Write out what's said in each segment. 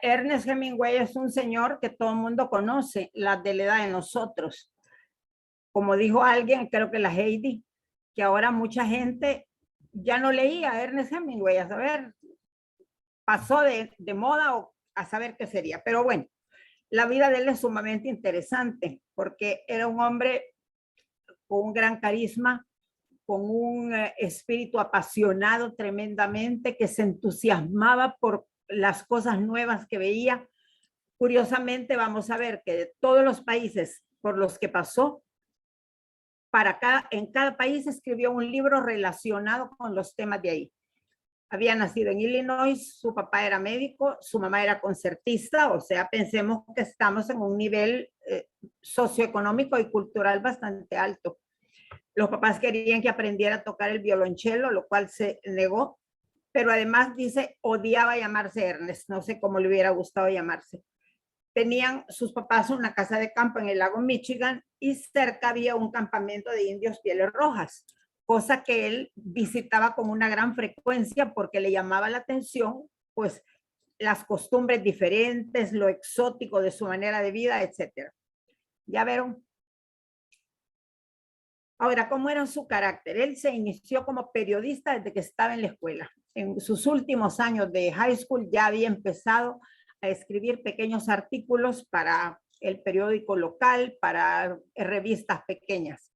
Ernest Hemingway es un señor que todo el mundo conoce, la de la edad de nosotros. Como dijo alguien, creo que la Heidi, que ahora mucha gente ya no leía a Ernest Hemingway, a saber, pasó de moda o a saber qué sería. Pero bueno, la vida de él es sumamente interesante porque era un hombre con un gran carisma, con un espíritu apasionado tremendamente, que se entusiasmaba por las cosas nuevas que veía. Curiosamente, vamos a ver que de todos los países por los que pasó, en cada país escribió un libro relacionado con los temas de ahí. Había nacido en Illinois, su papá era médico, su mamá era concertista, o sea, pensemos que estamos en un nivel socioeconómico y cultural bastante alto. Los papás querían que aprendiera a tocar el violonchelo, lo cual se negó, pero además dice, odiaba llamarse Ernest, no sé cómo le hubiera gustado llamarse. Tenían sus papás una casa de campo en el lago Michigan y cerca había un campamento de indios pieles rojas, cosa que él visitaba con una gran frecuencia porque le llamaba la atención, pues, las costumbres diferentes, lo exótico de su manera de vida, etcétera. ¿Ya vieron? Ahora, ¿cómo era su carácter? Él se inició como periodista desde que estaba en la escuela. En sus últimos años de high school ya había empezado a escribir pequeños artículos para el periódico local, para revistas pequeñas.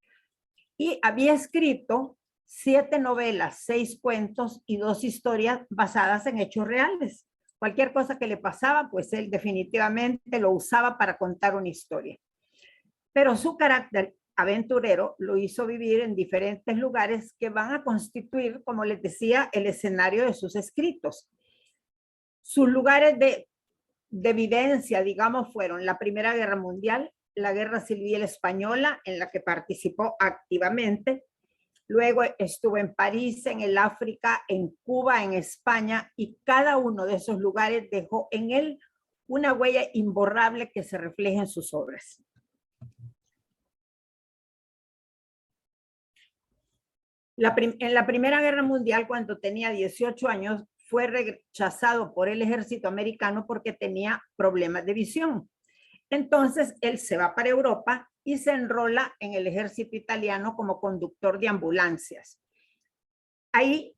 Y había escrito 7 novelas, 6 cuentos y 2 historias basadas en hechos reales. Cualquier cosa que le pasaba, pues él definitivamente lo usaba para contar una historia. Pero su carácter aventurero lo hizo vivir en diferentes lugares que van a constituir, como les decía, el escenario de sus escritos. Sus lugares de evidencia, digamos, fueron la Primera Guerra Mundial, la Guerra Civil Española, en la que participó activamente. Luego estuvo en París, en el África, en Cuba, en España, y cada uno de esos lugares dejó en él una huella imborrable que se refleja en sus obras. En la Primera Guerra Mundial, cuando tenía 18 años, fue rechazado por el ejército americano porque tenía problemas de visión. Entonces, él se va para Europa y se enrola en el ejército italiano como conductor de ambulancias. Ahí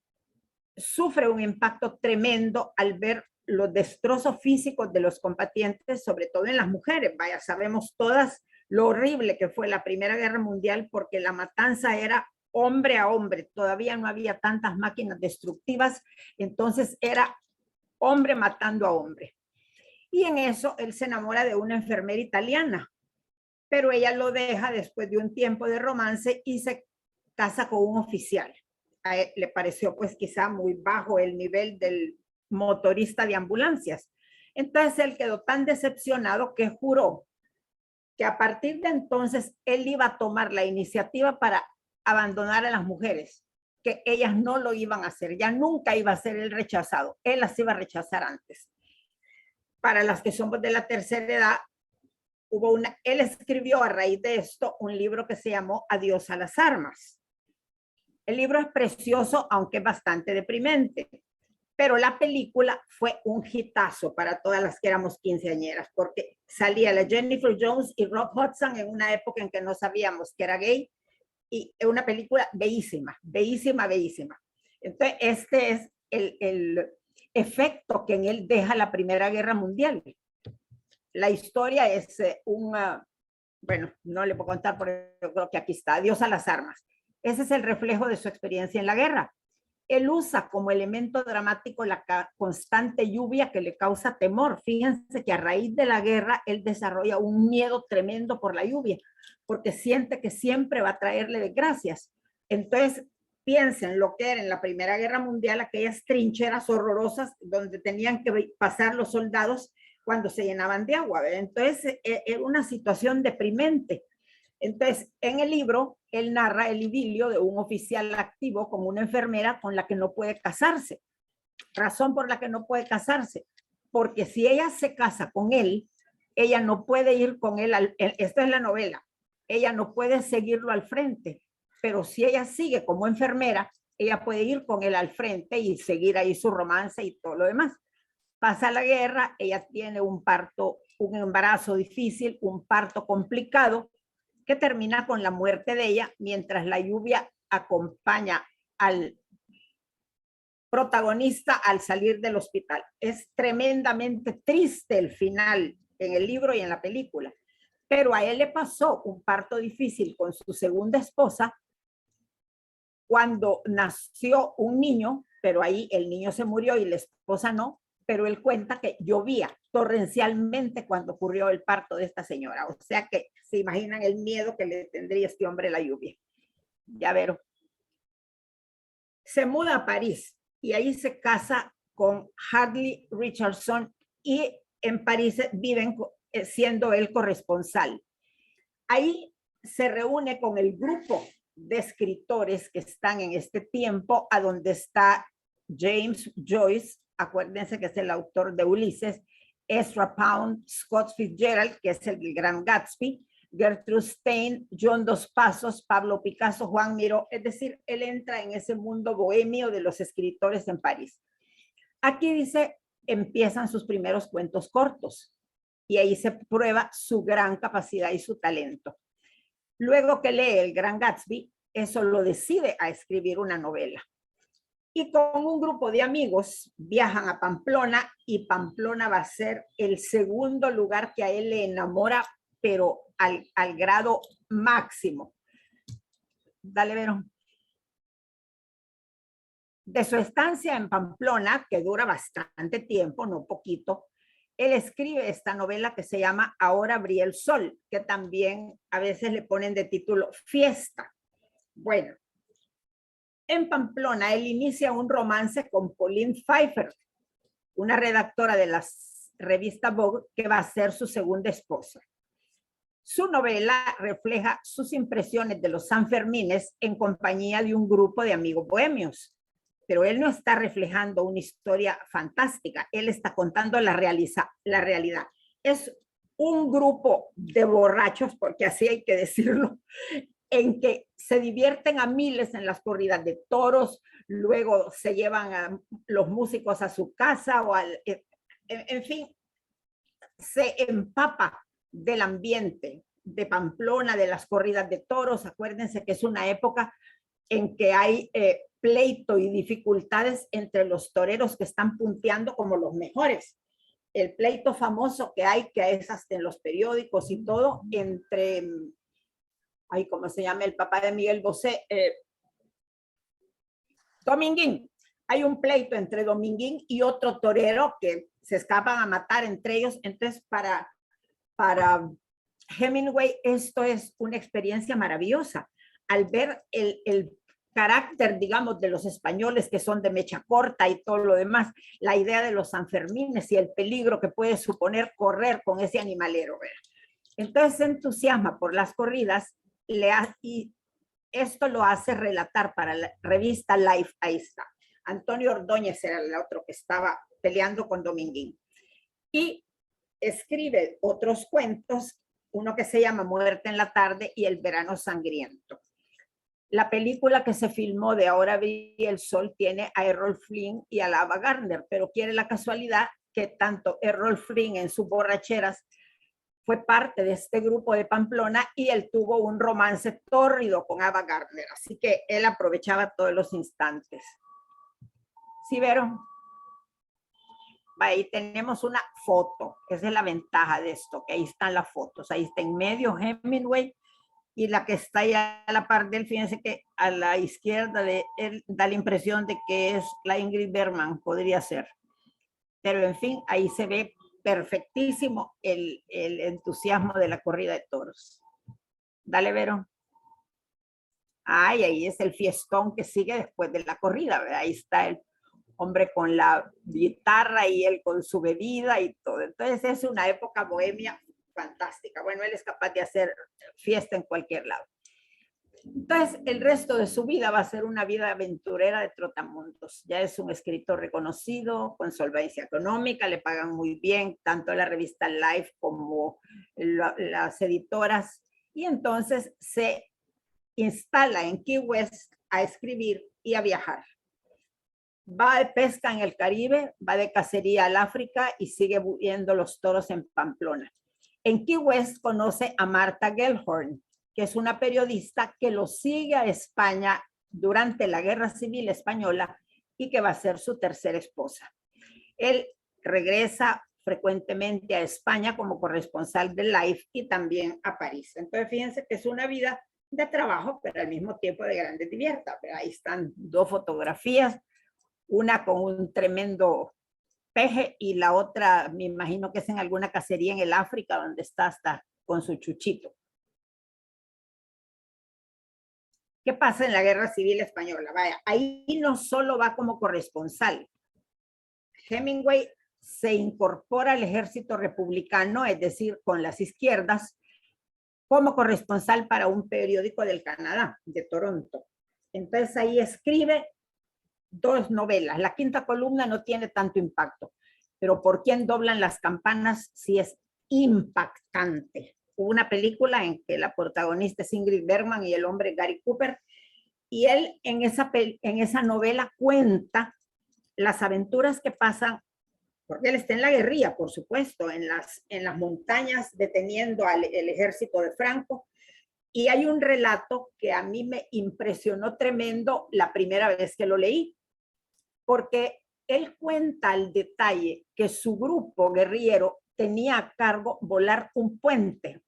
sufre un impacto tremendo al ver los destrozos físicos de los combatientes, sobre todo en las mujeres. Vaya, sabemos todas lo horrible que fue la Primera Guerra Mundial porque la matanza era hombre a hombre, todavía no había tantas máquinas destructivas, entonces era hombre matando a hombre. Y en eso él se enamora de una enfermera italiana, pero ella lo deja después de un tiempo de romance y se casa con un oficial. A él le pareció pues quizá muy bajo el nivel del motorista de ambulancias. Entonces él quedó tan decepcionado que juró que a partir de entonces él iba a tomar la iniciativa para abandonar a las mujeres, que ellas no lo iban a hacer, ya nunca iba a ser el rechazado, él las iba a rechazar antes. Para las que somos de la tercera edad, él escribió a raíz de esto un libro que se llamó Adiós a las armas. El libro es precioso, aunque es bastante deprimente, pero la película fue un hitazo para todas las que éramos quinceañeras, porque salía la Jennifer Jones y Rock Hudson en una época en que no sabíamos que era gay, y es una película bellísima, bellísima, bellísima. Entonces, este es el efecto que en él deja la Primera Guerra Mundial. La historia es bueno, no le puedo contar, porque yo creo que aquí está, Adiós a las armas. Ese es el reflejo de su experiencia en la guerra. Él usa como elemento dramático la constante lluvia que le causa temor. Fíjense que a raíz de la guerra él desarrolla un miedo tremendo por la lluvia, porque siente que siempre va a traerle desgracias. Entonces, piensen lo que era en la Primera Guerra Mundial, aquellas trincheras horrorosas donde tenían que pasar los soldados cuando se llenaban de agua, ¿verdad? Entonces, era una situación deprimente. Entonces, en el libro, él narra el idilio de un oficial activo con una enfermera con la que no puede casarse. Razón por la que no puede casarse, porque si ella se casa con él, ella no puede ir con él, esta es la novela, ella no puede seguirlo al frente, pero si ella sigue como enfermera, ella puede ir con él al frente y seguir ahí su romance y todo lo demás. Pasa la guerra, ella tiene un parto, un embarazo difícil, un parto complicado, que termina con la muerte de ella, mientras la lluvia acompaña al protagonista al salir del hospital. Es tremendamente triste el final en el libro y en la película, pero a él le pasó un parto difícil con su segunda esposa cuando nació un niño, pero ahí el niño se murió y la esposa no, pero él cuenta que llovía torrencialmente cuando ocurrió el parto de esta señora. O sea que se imaginan el miedo que le tendría este hombre a la lluvia. Ya ver. Se muda a París y ahí se casa con Hadley Richardson y en París viven siendo él corresponsal. Ahí se reúne con el grupo de escritores que están en este tiempo, a donde está James Joyce, acuérdense que es el autor de Ulises, Ezra Pound, Scott Fitzgerald, que es el Gran Gatsby, Gertrude Stein, John Dos Passos, Pablo Picasso, Juan Miró, es decir, él entra en ese mundo bohemio de los escritores en París. Aquí dice, empiezan sus primeros cuentos cortos y ahí se prueba su gran capacidad y su talento. Luego que lee El Gran Gatsby, eso lo decide a escribir una novela. Y con un grupo de amigos viajan a Pamplona y Pamplona va a ser el segundo lugar que a él le enamora, pero al grado máximo. Dale, Verón. De su estancia en Pamplona, que dura bastante tiempo, no poquito, él escribe esta novela que se llama Ahora brilla el sol, que también a veces le ponen de título Fiesta. Bueno, en Pamplona él inicia un romance con Pauline Pfeiffer, una redactora de la revista Vogue, que va a ser su segunda esposa. Su novela refleja sus impresiones de los Sanfermines en compañía de un grupo de amigos bohemios, pero él no está reflejando una historia fantástica, él está contando la realidad. Es un grupo de borrachos, porque así hay que decirlo, en que se divierten a miles en las corridas de toros, luego se llevan a los músicos a su casa, en fin, se empapa del ambiente de Pamplona, de las corridas de toros. Acuérdense que es una época en que hay pleito y dificultades entre los toreros que están punteando como los mejores. El pleito famoso que hay, que es hasta en los periódicos y todo, entre, ay, ¿cómo se llama el papá de Miguel Bosé? Dominguín. Hay un pleito entre Dominguín y otro torero que se escapan a matar entre ellos. Entonces, para Hemingway esto es una experiencia maravillosa. Al ver el carácter, digamos, de los españoles que son de mecha corta y todo lo demás, la idea de los Sanfermines y el peligro que puede suponer correr con ese animalero, ¿verdad? Entonces se entusiasma por las corridas y esto lo hace relatar para la revista Life. Ahí está. Antonio Ordóñez era el otro que estaba peleando con Dominguín. Y escribe otros cuentos, uno que se llama Muerte en la tarde y El verano sangriento. La película que se filmó de Ahora brilla el sol tiene a Errol Flynn y a Ava Gardner, pero quiere la casualidad que tanto Errol Flynn en sus borracheras fue parte de este grupo de Pamplona y él tuvo un romance tórrido con Ava Gardner, así que él aprovechaba todos los instantes. ¿Sí vieron? Ahí tenemos una foto, esa es la ventaja de esto, que ahí están las fotos, ahí está en medio Hemingway y la que está ahí a la par de él, fíjense que a la izquierda de él da la impresión de que es la Ingrid Bergman, podría ser, pero en fin, ahí se ve perfectísimo el entusiasmo de la corrida de toros. Dale, Vero. Ay, ahí es el fiestón que sigue después de la corrida, ¿verdad? Ahí está el hombre con la guitarra y él con su bebida y todo. Entonces es una época bohemia fantástica. Bueno, él es capaz de hacer fiesta en cualquier lado. Entonces, el resto de su vida va a ser una vida aventurera de trotamundos. Ya es un escritor reconocido, con solvencia económica, le pagan muy bien, tanto la revista Life como las editoras, y entonces se instala en Key West a escribir y a viajar. va de pesca en el Caribe, va de cacería al África y sigue viendo los toros en Pamplona. En Key West conoce a Martha Gellhorn, que es una periodista que lo sigue a España durante la Guerra Civil Española y que va a ser su tercera esposa. Él regresa frecuentemente a España como corresponsal de Life y también a París. Entonces, fíjense que es una vida de trabajo, pero al mismo tiempo de grande divierta. Ahí están dos fotografías, una con un tremendo peje y la otra, me imagino que es en alguna cacería en el África, donde está hasta con su chuchito. ¿Qué pasa en la Guerra Civil Española? Vaya, ahí no solo va como corresponsal. Hemingway se incorpora al ejército republicano, es decir, con las izquierdas, como corresponsal para un periódico del Canadá, de Toronto. Entonces ahí escribe dos novelas. La quinta columna no tiene tanto impacto, pero ¿por quién doblan las campanas? Sí es impactante. Hubo una película en que la protagonista es Ingrid Bergman y el hombre Gary Cooper, y él en esa novela cuenta las aventuras que pasan, porque él está en la guerrilla, por supuesto, en las montañas deteniendo el ejército de Franco, y hay un relato que a mí me impresionó tremendo la primera vez que lo leí, porque él cuenta al detalle que su grupo guerrillero tenía a cargo volar un puente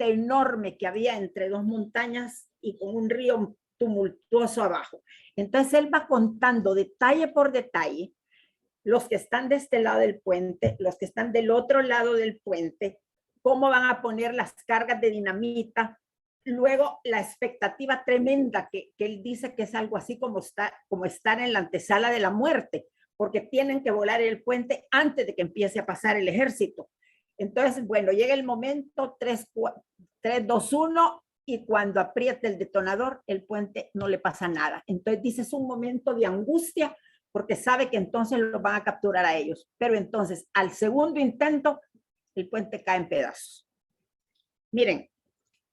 enorme que había entre dos montañas y con un río tumultuoso abajo. Entonces él va contando detalle por detalle los que están de este lado del puente, los que están del otro lado del puente, cómo van a poner las cargas de dinamita, luego la expectativa tremenda que él dice que es algo así como estar en la antesala de la muerte, porque tienen que volar el puente antes de que empiece a pasar el ejército. Entonces, bueno, llega el momento 3, 2, 1 y cuando aprieta el detonador, el puente no le pasa nada. Entonces dice, es un momento de angustia porque sabe que entonces los van a capturar a ellos. Pero entonces, al segundo intento, el puente cae en pedazos. Miren,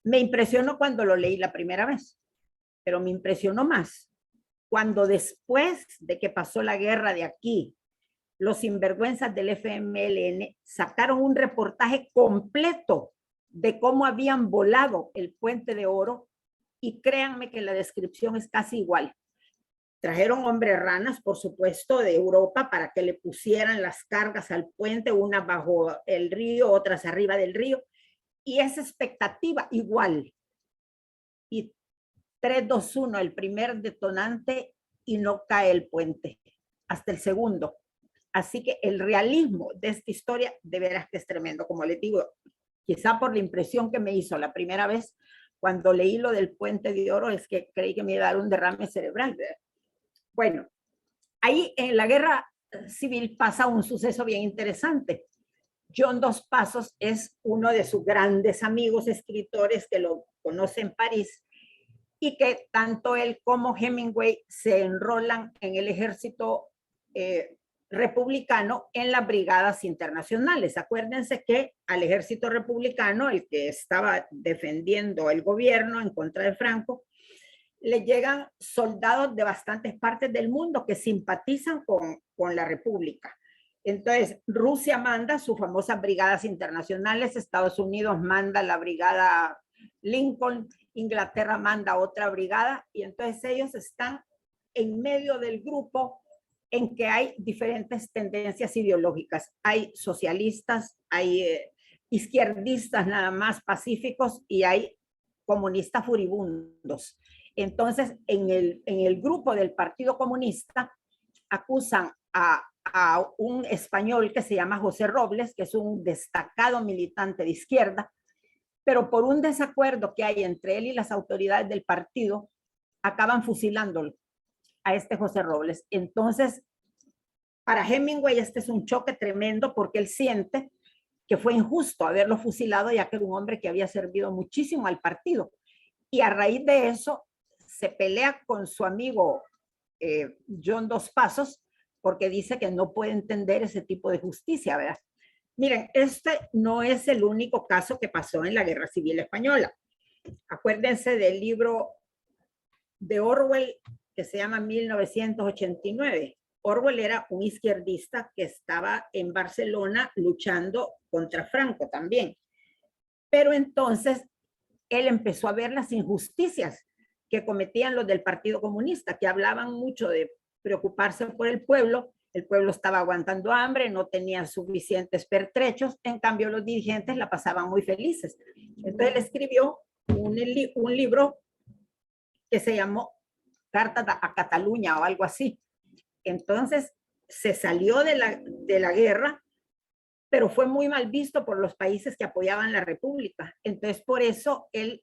me impresionó cuando lo leí la primera vez, pero me impresionó más cuando después de que pasó la guerra de aquí, los sinvergüenzas del FMLN sacaron un reportaje completo de cómo habían volado el Puente de Oro y créanme que la descripción es casi igual. Trajeron hombres ranas, por supuesto, de Europa para que le pusieran las cargas al puente, unas bajo el río, otras arriba del río, y esa expectativa igual. Y 3, 2, 1, el primer detonante y no cae el puente, hasta el segundo. Así que el realismo de esta historia de veras que es tremendo. Como les digo, quizá por la impresión que me hizo la primera vez cuando leí lo del Puente de Oro, es que creí que me iba a dar un derrame cerebral, ¿verdad? Bueno, ahí en la Guerra Civil pasa un suceso bien interesante. John Dos Passos es uno de sus grandes amigos escritores que lo conoce en París y que tanto él como Hemingway se enrolan en el ejército republicano en las brigadas internacionales. Acuérdense que al ejército republicano, el que estaba defendiendo el gobierno en contra de Franco, le llegan soldados de bastantes partes del mundo que simpatizan con la República. Entonces, Rusia manda sus famosas brigadas internacionales, Estados Unidos manda la brigada Lincoln, Inglaterra manda otra brigada, y entonces ellos están en medio del grupo en que hay diferentes tendencias ideológicas. Hay socialistas, hay izquierdistas nada más pacíficos y hay comunistas furibundos. Entonces, en el grupo del Partido Comunista acusan a un español que se llama José Robles, que es un destacado militante de izquierda, pero por un desacuerdo que hay entre él y las autoridades del partido, acaban fusilándolo a este José Robles. Entonces, para Hemingway este es un choque tremendo porque él siente que fue injusto haberlo fusilado, ya que era un hombre que había servido muchísimo al partido. Y a raíz de eso, se pelea con su amigo John Dos Passos, porque dice que no puede entender ese tipo de justicia, ¿verdad? Miren, este no es el único caso que pasó en la Guerra Civil Española. Acuérdense del libro de Orwell que se llama 1989, Orwell era un izquierdista que estaba en Barcelona luchando contra Franco también. Pero entonces él empezó a ver las injusticias que cometían los del Partido Comunista, que hablaban mucho de preocuparse por el pueblo estaba aguantando hambre, no tenía suficientes pertrechos, en cambio los dirigentes la pasaban muy felices. Entonces él escribió un libro que se llamó Carta a Cataluña o algo así. Entonces se salió de la guerra, pero fue muy mal visto por los países que apoyaban la República. Entonces por eso él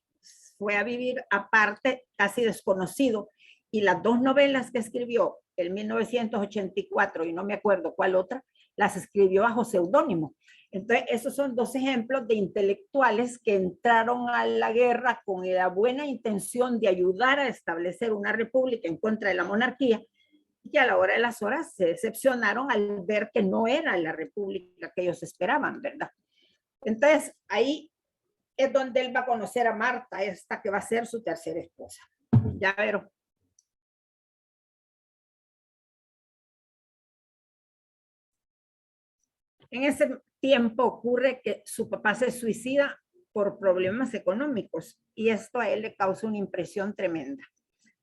fue a vivir aparte, casi desconocido, y las dos novelas que escribió en 1984, y no me acuerdo cuál otra, las escribió bajo seudónimo. Entonces, esos son dos ejemplos de intelectuales que entraron a la guerra con la buena intención de ayudar a establecer una república en contra de la monarquía, y a la hora de las horas se decepcionaron al ver que no era la república que ellos esperaban, ¿verdad? Entonces, ahí es donde él va a conocer a Marta, esta que va a ser su tercera esposa. Ya verán. En ese tiempo ocurre que su papá se suicida por problemas económicos y esto a él le causa una impresión tremenda.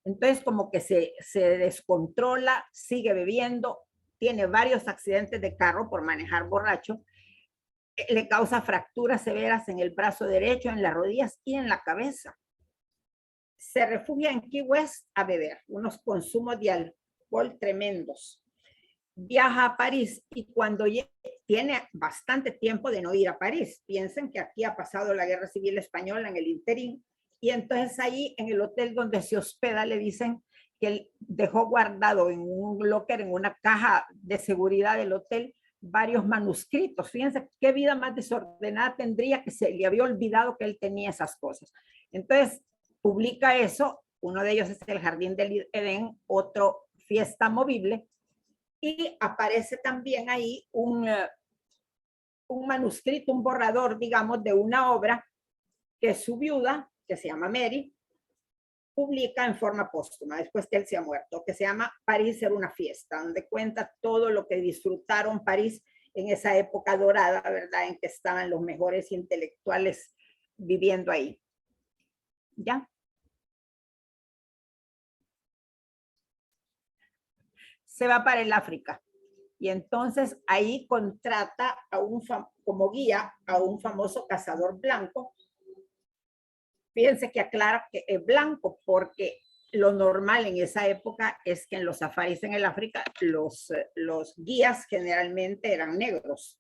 Entonces como que se descontrola, sigue bebiendo, tiene varios accidentes de carro por manejar borracho, le causa fracturas severas en el brazo derecho, en las rodillas y en la cabeza. Se refugia en Key West a beber, unos consumos de alcohol tremendos. Viaja a París y cuando tiene bastante tiempo de no ir a París, piensen que aquí ha pasado la Guerra Civil Española en el interín, y entonces ahí en el hotel donde se hospeda le dicen que él dejó guardado en un locker, en una caja de seguridad del hotel, varios manuscritos. Fíjense qué vida más desordenada tendría, que se le había olvidado que él tenía esas cosas. Entonces publica eso, uno de ellos es El Jardín del Edén, otro Fiesta Movible, y aparece también ahí un manuscrito, un borrador, digamos, de una obra que su viuda, que se llama Mary, publica en forma póstuma, después que él se ha muerto, que se llama París era una fiesta, donde cuenta todo lo que disfrutaron París en esa época dorada, ¿verdad?, en que estaban los mejores intelectuales viviendo ahí. ¿Ya? Se va para el África y entonces ahí contrata como guía a un famoso cazador blanco. Fíjense que aclara que es blanco porque lo normal en esa época es que en los safaris en el África los guías generalmente eran negros.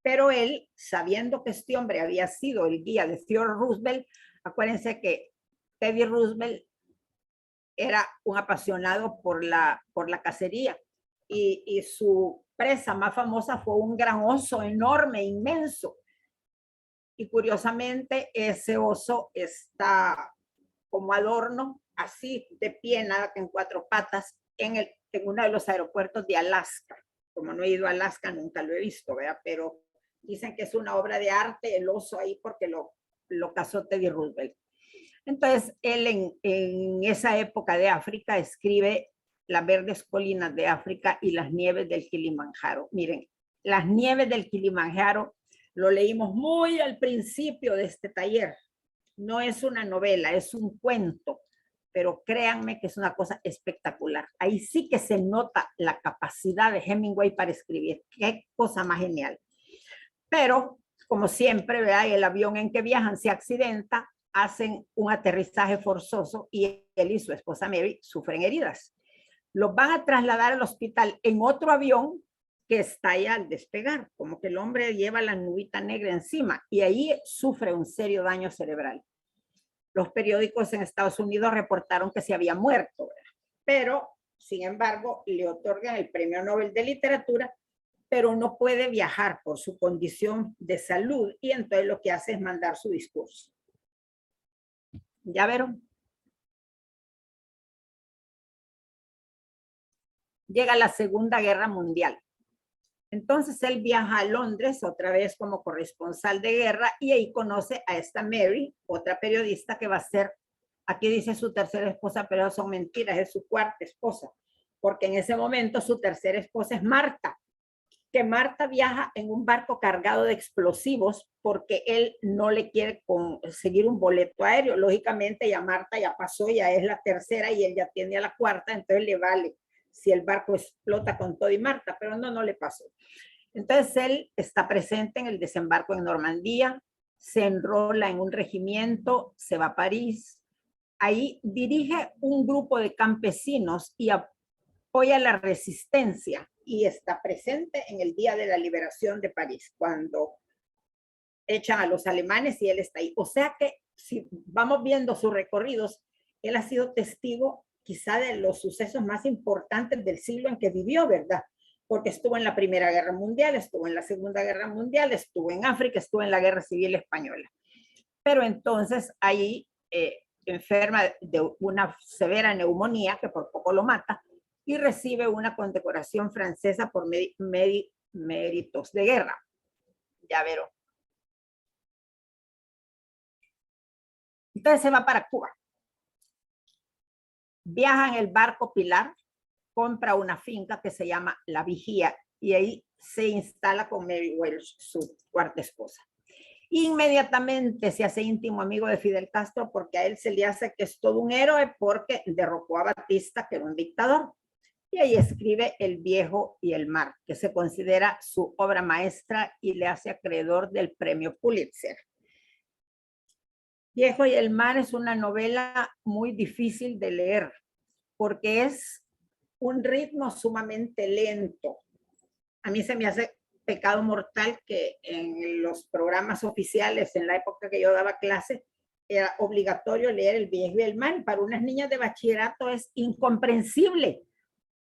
Pero él, sabiendo que este hombre había sido el guía de Theodore Roosevelt, acuérdense que Teddy Roosevelt era un apasionado por la cacería y su presa más famosa fue un gran oso enorme, inmenso. Y curiosamente ese oso está como adorno, así de pie, nada que en cuatro patas, en uno de los aeropuertos de Alaska. Como no he ido a Alaska, nunca lo he visto, ¿verdad? Pero dicen que es una obra de arte el oso ahí porque lo cazó Teddy Roosevelt. Entonces, él en esa época de África escribe Las verdes colinas de África y las nieves del Kilimanjaro. Miren, Las nieves del Kilimanjaro lo leímos muy al principio de este taller. No es una novela, es un cuento, pero créanme que es una cosa espectacular. Ahí sí que se nota la capacidad de Hemingway para escribir. Qué cosa más genial. Pero, como siempre, ¿verdad?, el avión en que viajan se accidenta, hacen un aterrizaje forzoso y él y su esposa Mary sufren heridas. Los van a trasladar al hospital en otro avión que estalla al despegar, como que el hombre lleva la nubita negra encima y ahí sufre un serio daño cerebral. Los periódicos en Estados Unidos reportaron que se había muerto, ¿verdad? Pero, sin embargo, le otorgan el Premio Nobel de Literatura, pero no puede viajar por su condición de salud y entonces lo que hace es mandar su discurso. ¿Ya vieron? Llega la Segunda Guerra Mundial. Entonces él viaja a Londres otra vez como corresponsal de guerra y ahí conoce a esta Mary, otra periodista que va a ser, aquí dice su tercera esposa, pero son mentiras, es su cuarta esposa. porque en ese momento su tercera esposa es Marta, que Marta viaja en un barco cargado de explosivos porque él no le quiere conseguir un boleto aéreo. Lógicamente ya Marta ya pasó, ya es la tercera y él ya tiene a la cuarta, entonces le vale si el barco explota con todo y Marta, pero no le pasó. Entonces él está presente en el desembarco en Normandía, se enrola en un regimiento, se va a París, ahí dirige un grupo de campesinos y apoya la resistencia y está presente en el día de la liberación de París, cuando echan a los alemanes y él está ahí. O sea que si vamos viendo sus recorridos, él ha sido testigo quizá de los sucesos más importantes del siglo en que vivió, ¿verdad? Porque estuvo en la Primera Guerra Mundial, estuvo en la Segunda Guerra Mundial, estuvo en África, estuvo en la Guerra Civil Española. Pero entonces ahí enferma de una severa neumonía que por poco lo mata y recibe una condecoración francesa por méritos de guerra. Ya verán. Entonces se va para Cuba. Viaja en el barco Pilar, compra una finca que se llama La Vigía y ahí se instala con Mary Welsh, su cuarta esposa. Inmediatamente se hace íntimo amigo de Fidel Castro porque a él se le hace que es todo un héroe porque derrocó a Batista, que era un dictador. Y ahí escribe El Viejo y el Mar, que se considera su obra maestra y le hace acreedor del premio Pulitzer. Viejo y el Mar es una novela muy difícil de leer porque es un ritmo sumamente lento. A mí se me hace pecado mortal que en los programas oficiales, en la época que yo daba clase, era obligatorio leer El Viejo y el Mar. Para unas niñas de bachillerato es incomprensible,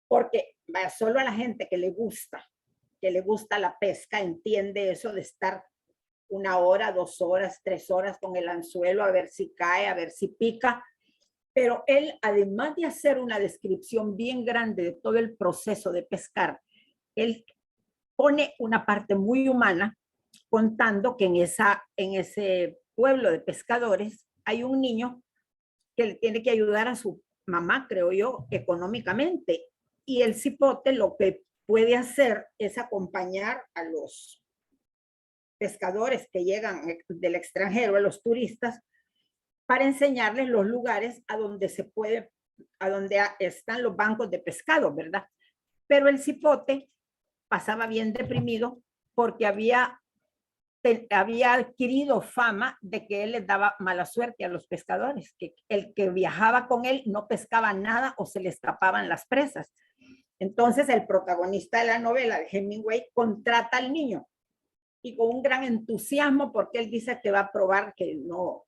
porque solo a la gente que le gusta la pesca, entiende eso de estar 1 hora, 2 horas, 3 horas con el anzuelo a ver si cae, a ver si pica. Pero él, además de hacer una descripción bien grande de todo el proceso de pescar, él pone una parte muy humana contando que en ese pueblo de pescadores hay un niño que le tiene que ayudar a su mamá, creo yo, económicamente. Y el cipote lo que puede hacer es acompañar a los pescadores que llegan del extranjero, a los turistas, para enseñarles los lugares a donde a donde están los bancos de pescado, ¿verdad? Pero el cipote pasaba bien deprimido porque había adquirido fama de que él les daba mala suerte a los pescadores, que el que viajaba con él no pescaba nada o se le escapaban las presas. Entonces el protagonista de la novela de Hemingway contrata al niño y con un gran entusiasmo porque él dice que va a probar que no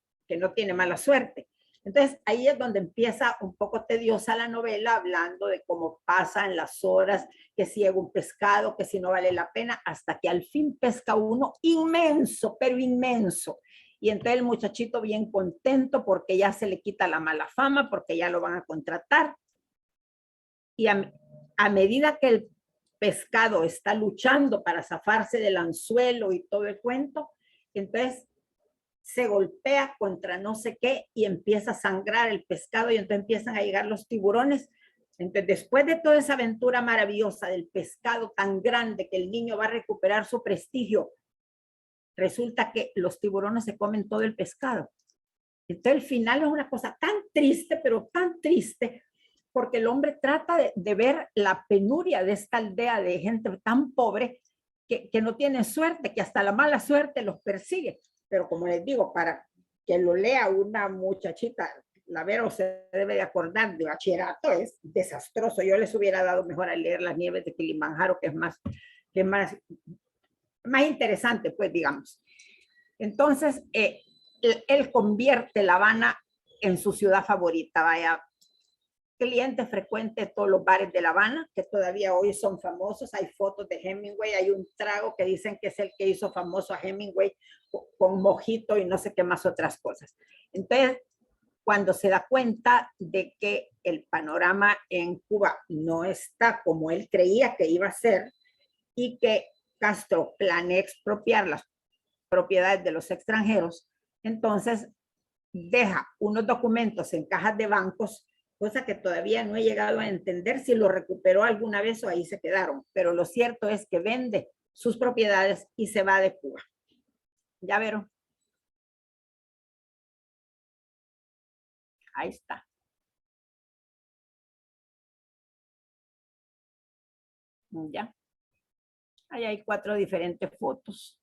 tiene mala suerte. Entonces ahí es donde empieza un poco tediosa la novela, hablando de cómo pasan las horas, que si llega un pescado, que si no vale la pena, hasta que al fin pesca uno inmenso, pero inmenso. Y entonces el muchachito bien contento porque ya se le quita la mala fama, porque ya lo van a contratar. Y a medida que el pescado está luchando para zafarse del anzuelo y todo el cuento, entonces se golpea contra no sé qué y empieza a sangrar el pescado y entonces empiezan a llegar los tiburones. Entonces, después de toda esa aventura maravillosa del pescado tan grande que el niño va a recuperar su prestigio, resulta que los tiburones se comen todo el pescado. Entonces, el final es una cosa tan triste, pero tan triste, porque el hombre trata de ver la penuria de esta aldea de gente tan pobre que no tiene suerte, que hasta la mala suerte los persigue. Pero como les digo, para que lo lea una muchachita, la Vero se debe de acordar de bachillerato, es desastroso. Yo les hubiera dado mejor a leer Las Nieves de Kilimanjaro, que es más interesante, pues, digamos. Entonces, él convierte La Habana en su ciudad favorita. Vaya, cliente frecuente de todos los bares de La Habana, que todavía hoy son famosos. Hay fotos de Hemingway, hay un trago que dicen que es el que hizo famoso a Hemingway con mojito y no sé qué más otras cosas. Entonces, cuando se da cuenta de que el panorama en Cuba no está como él creía que iba a ser y que Castro planea expropiar las propiedades de los extranjeros, entonces deja unos documentos en cajas de bancos cosa que todavía no he llegado a entender si lo recuperó alguna vez o ahí se quedaron, pero lo cierto es que vende sus propiedades y se va de Cuba. Ya vieron. Ahí está. Ya. Ahí hay 4 diferentes fotos.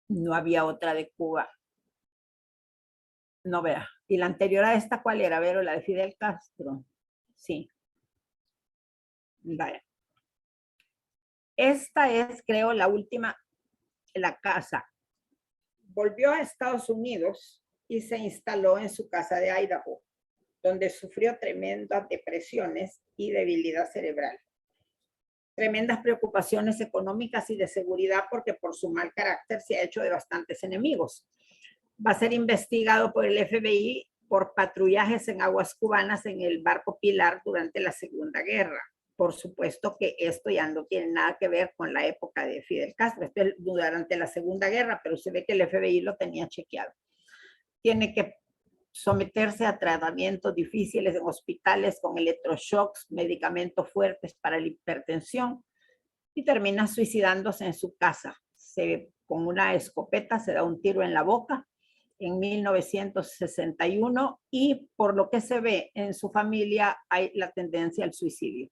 No había otra de Cuba. No vea. ¿Y la anterior a esta cuál era? Vero, la de Fidel Castro. Sí. Vaya. Esta es, creo, la última, la casa. Volvió a Estados Unidos y se instaló en su casa de Idaho, donde sufrió tremendas depresiones y debilidad cerebral. Tremendas preocupaciones económicas y de seguridad porque por su mal carácter se ha hecho de bastantes enemigos. Va a ser investigado por el FBI por patrullajes en aguas cubanas en el barco Pilar durante la Segunda Guerra. Por supuesto que esto ya no tiene nada que ver con la época de Fidel Castro, esto es durante la Segunda Guerra, pero se ve que el FBI lo tenía chequeado. Tiene que someterse a tratamientos difíciles en hospitales con electroshocks, medicamentos fuertes para la hipertensión y termina suicidándose en su casa. Con una escopeta se da un tiro en la boca en 1961 y por lo que se ve en su familia hay la tendencia al suicidio.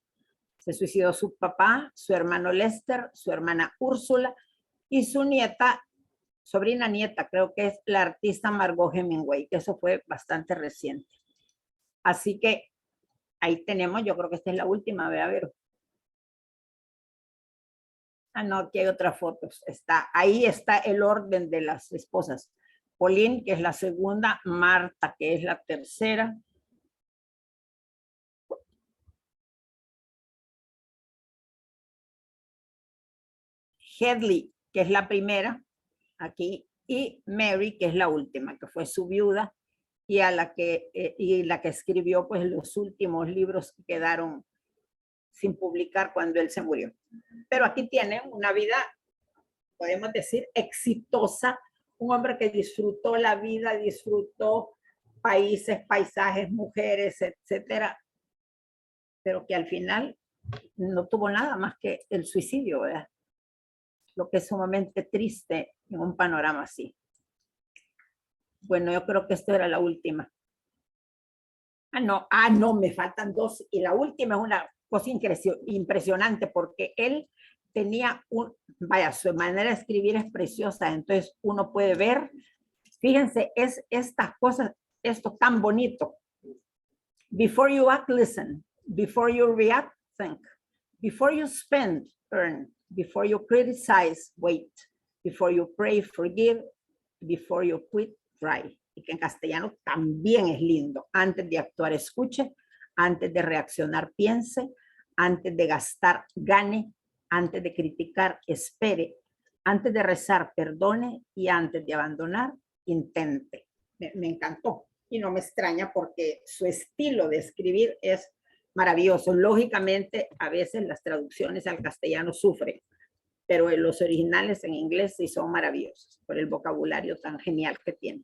Se suicidó su papá, su hermano Lester, su hermana Úrsula y su nieta, sobrina nieta, creo que es la artista Margot Hemingway, que eso fue bastante reciente. Así que ahí tenemos, yo creo que esta es la última, a ver. Ah, no, aquí hay otras fotos. Ahí está el orden de las esposas. Pauline, que es la segunda, Marta, que es la tercera. Hedley, que es la primera, aquí, y Mary, que es la última, que fue su viuda, y la que escribió pues los últimos libros que quedaron sin publicar cuando él se murió. Pero aquí tienen una vida, podemos decir, exitosa, un hombre que disfrutó la vida, disfrutó países, paisajes, mujeres, etcétera, pero que al final no tuvo nada más que el suicidio, ¿verdad? Lo que es sumamente triste en un panorama así. Bueno, yo creo que esto era la última. No, me faltan 2 y la última es una cosa impresionante porque él tenía su manera de escribir es preciosa, entonces uno puede ver, fíjense, es estas cosas, esto tan bonito. Before you act, listen. Before you react, think. Before you spend, earn. Before you criticize, wait. Before you pray, forgive. Before you quit, try. Y que en castellano también es lindo. Antes de actuar, escuche. Antes de reaccionar, piense. Antes de gastar, gane. Antes de criticar, espere. Antes de rezar, perdone. Y antes de abandonar, intente. Me encantó. Y no me extraña porque su estilo de escribir es maravilloso. Lógicamente, a veces las traducciones al castellano sufren, pero los originales en inglés sí son maravillosos por el vocabulario tan genial que tiene.